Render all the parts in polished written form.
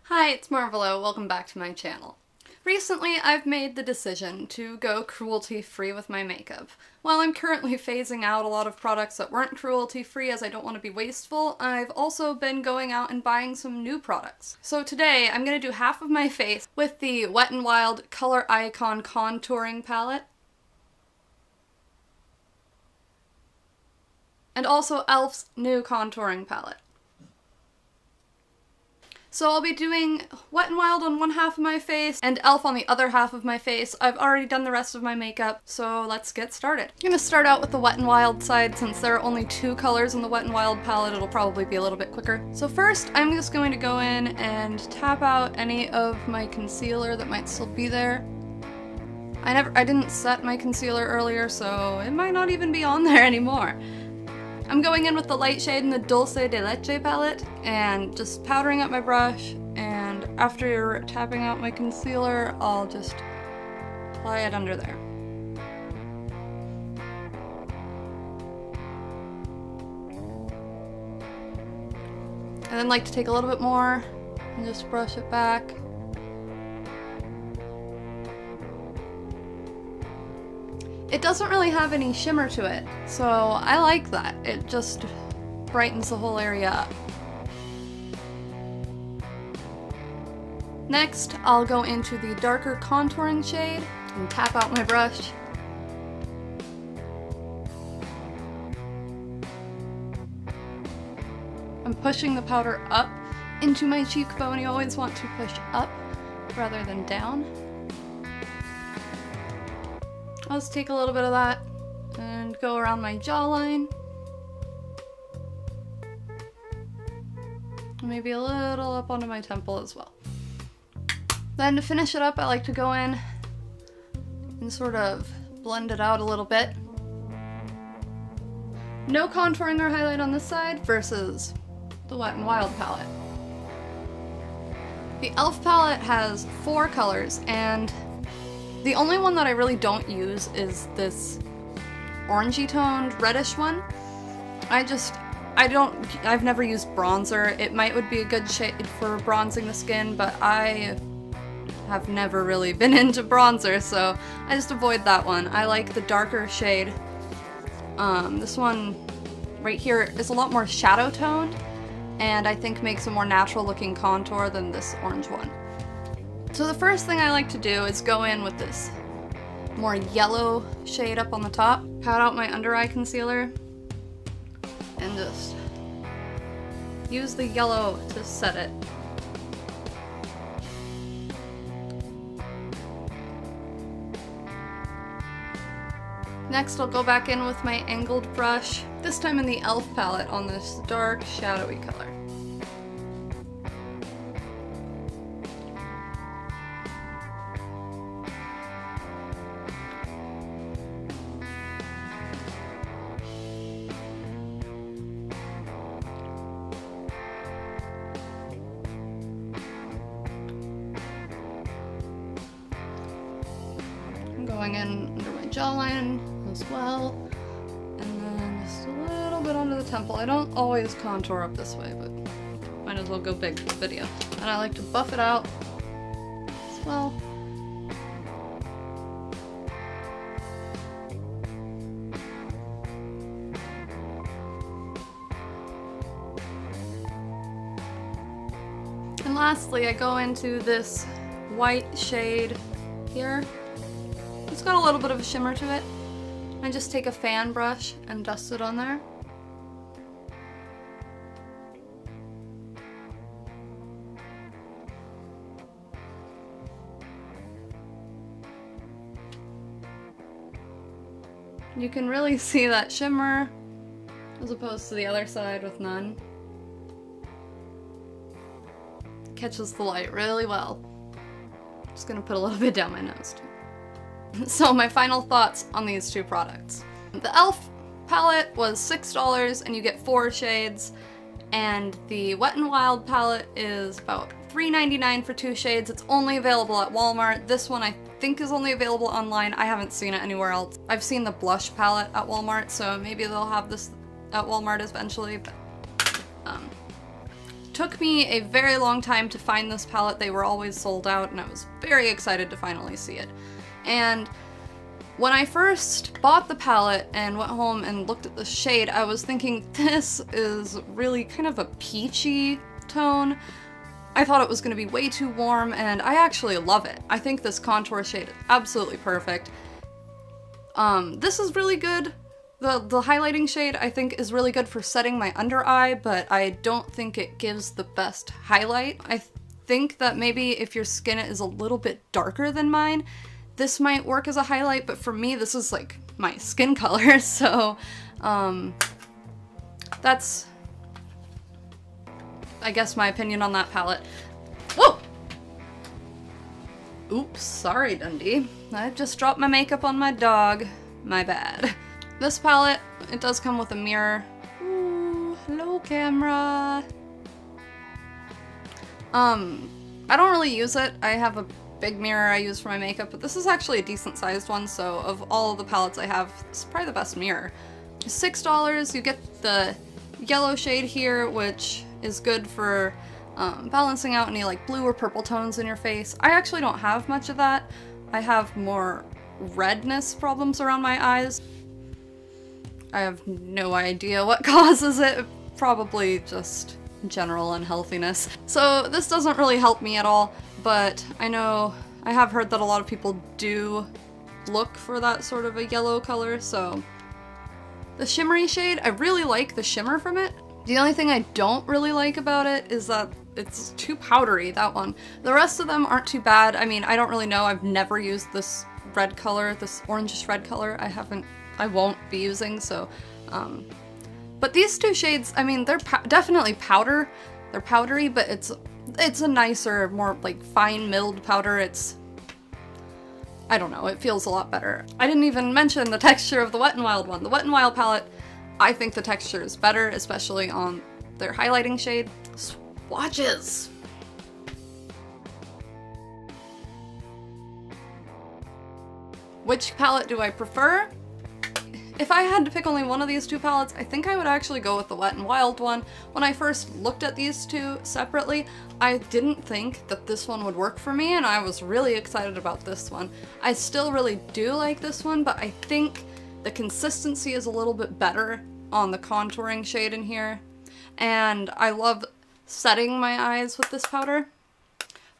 Hi, it's Marvolo. Welcome back to my channel. Recently, I've made the decision to go cruelty-free with my makeup. While I'm currently phasing out a lot of products that weren't cruelty-free as I don't want to be wasteful, I've also been going out and buying some new products. So today, I'm going to do half of my face with the Wet n Wild Color Icon Contouring Palette. And also E.L.F's new contouring palette. So I'll be doing Wet n Wild on one half of my face and E.L.F on the other half of my face. I've already done the rest of my makeup, so let's get started. I'm gonna start out with the Wet n Wild side. Since there are only 2 colors in the Wet n Wild palette, it'll probably be a little bit quicker. So first, I'm just going to go in and tap out any of my concealer that might still be there. I didn't set my concealer earlier, so it might not even be on there anymore. I'm going in with the light shade in the Dulce de Leche palette and just powdering up my brush, and after tapping out my concealer, I'll just apply it under there. And then like to take a little bit more and just brush it back. It doesn't really have any shimmer to it, so I like that. It just brightens the whole area up. Next, I'll go into the darker contouring shade and tap out my brush. I'm pushing the powder up into my cheekbone. You always want to push up rather than down. I'll just take a little bit of that and go around my jawline. Maybe a little up onto my temple as well. Then to finish it up, I like to go in and sort of blend it out a little bit. No contouring or highlight on this side versus the Wet n Wild palette. The E.L.F palette has 4 colors, and the only one that I really don't use is this orangey toned reddish one. I've never used bronzer. It would be a good shade for bronzing the skin, but I have never really been into bronzer, so I just avoid that one. I like the darker shade. This one right here is a lot more shadow toned, and I think makes a more natural looking contour than this orange one. So the first thing I like to do is go in with this more yellow shade up on the top, pat out my under eye concealer, and just use the yellow to set it. Next, I'll go back in with my angled brush, this time in the E.L.F palette on this dark, shadowy color. Going in under my jawline as well, and then just a little bit under the temple. I don't always contour up this way, but might as well go big for the video. And I like to buff it out as well. And lastly, I go into this white shade here. It's got a little bit of a shimmer to it. I just take a fan brush and dust it on there. You can really see that shimmer as opposed to the other side with none. It catches the light really well. Just gonna put a little bit down my nose too. So my final thoughts on these 2 products. The E.L.F palette was $6 and you get 4 shades, and the Wet n Wild palette is about $3.99 for 2 shades. It's only available at Walmart. This one I think is only available online. I haven't seen it anywhere else. I've seen the blush palette at Walmart, so maybe they'll have this at Walmart eventually, but took me a very long time to find this palette. They were always sold out, and I was very excited to finally see it. And when I first bought the palette and went home and looked at the shade, I was thinking, this is really kind of a peachy tone. I thought it was going to be way too warm, and I actually love it. I think this contour shade is absolutely perfect. This is really good. The highlighting shade, I think, is really good for setting my under eye, but I don't think it gives the best highlight. I think that maybe if your skin is a little bit darker than mine, this might work as a highlight, but for me, this is like my skin color, so that's, I guess, my opinion on that palette. Whoa! Oops, sorry, Dundee. I just dropped my makeup on my dog. My bad. This palette, it does come with a mirror. Ooh, hello, camera. I don't really use it. I have a big mirror I use for my makeup, but this is actually a decent sized one, so of all of the palettes I have, this is probably the best mirror. $6, you get the yellow shade here, which is good for balancing out any like blue or purple tones in your face. I actually don't have much of that. I have more redness problems around my eyes. I have no idea what causes it. Probably just general unhealthiness. So this doesn't really help me at all, but I know I have heard that a lot of people do look for that sort of a yellow color, so the shimmery shade, I really like the shimmer from it. The only thing I don't really like about it is that it's too powdery, that one. The rest of them aren't too bad. I mean, I don't really know. I've never used this red color, this orangish red color. I won't be using, so, but these two shades, I mean, they're definitely powder. They're powdery, but it's a nicer, more like fine milled powder. I don't know, it feels a lot better. I didn't even mention the texture of the Wet n Wild one. The Wet n Wild palette, I think the texture is better, especially on their highlighting shade. Swatches! Which palette do I prefer? If I had to pick only one of these two palettes, I think I would actually go with the Wet n Wild one. When I first looked at these two separately, I didn't think that this one would work for me, and I was really excited about this one. I still really do like this one, but I think the consistency is a little bit better on the contouring shade in here, and I love setting my eyes with this powder.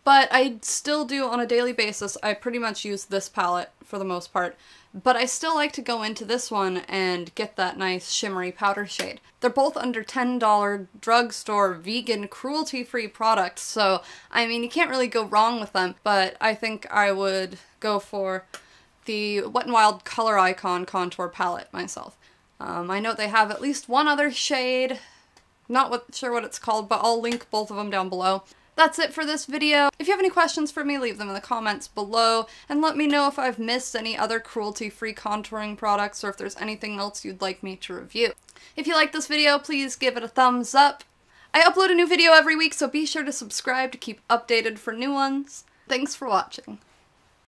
But I still do, on a daily basis, I pretty much use this palette for the most part. But I still like to go into this one and get that nice shimmery powder shade. They're both under $10 drugstore vegan cruelty-free products, so I mean, you can't really go wrong with them, but I think I would go for the Wet n Wild Color Icon Contour Palette myself. I know they have at least one other shade, not sure what it's called, but I'll link both of them down below. That's it for this video. If you have any questions for me, leave them in the comments below, and let me know if I've missed any other cruelty-free contouring products or if there's anything else you'd like me to review. If you like this video, please give it a thumbs up. I upload a new video every week, so be sure to subscribe to keep updated for new ones. Thanks for watching.